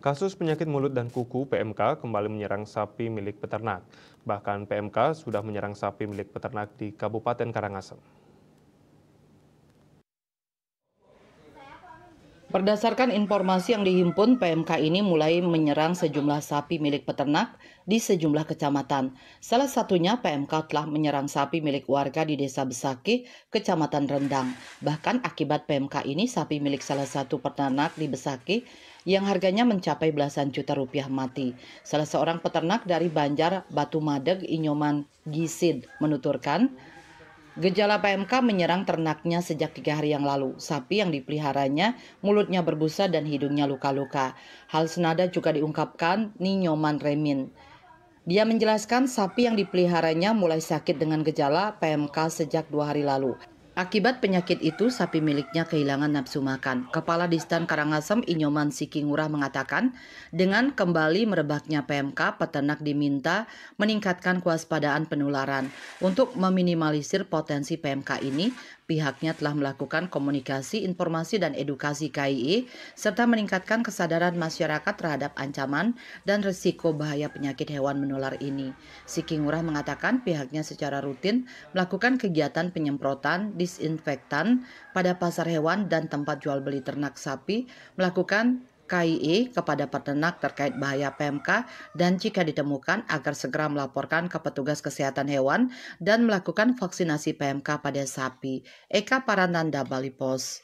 Kasus penyakit mulut dan kuku (PMK) kembali menyerang sapi milik peternak. Bahkan PMK sudah menyerang sapi milik peternak di Kabupaten Karangasem. Berdasarkan informasi yang dihimpun, PMK ini mulai menyerang sejumlah sapi milik peternak di sejumlah kecamatan. Salah satunya PMK telah menyerang sapi milik warga di Desa Besaki, Kecamatan Rendang. Bahkan akibat PMK ini, sapi milik salah satu peternak di Besaki yang harganya mencapai belasan juta rupiah mati. Salah seorang peternak dari Banjar, Batu Madeg, Inyoman Gisid menuturkan, gejala PMK menyerang ternaknya sejak 3 hari yang lalu. Sapi yang dipeliharanya mulutnya berbusa dan hidungnya luka-luka. Hal senada juga diungkapkan Ninyoman Remin. Dia menjelaskan sapi yang dipeliharanya mulai sakit dengan gejala PMK sejak 2 hari lalu. Akibat penyakit itu, sapi miliknya kehilangan nafsu makan. Kepala Distan Karangasem Inyoman Sikingurah mengatakan, dengan kembali merebaknya PMK, peternak diminta meningkatkan kewaspadaan penularan. Untuk meminimalisir potensi PMK ini, pihaknya telah melakukan komunikasi, informasi, dan edukasi KII, serta meningkatkan kesadaran masyarakat terhadap ancaman dan risiko bahaya penyakit hewan menular ini. Sikingurah mengatakan pihaknya secara rutin melakukan kegiatan penyemprotan disinfektan pada pasar hewan dan tempat jual beli ternak sapi, melakukan KIE kepada peternak terkait bahaya PMK dan jika ditemukan agar segera melaporkan ke petugas kesehatan hewan dan melakukan vaksinasi PMK pada sapi. Eka Parananda, Bali Pos.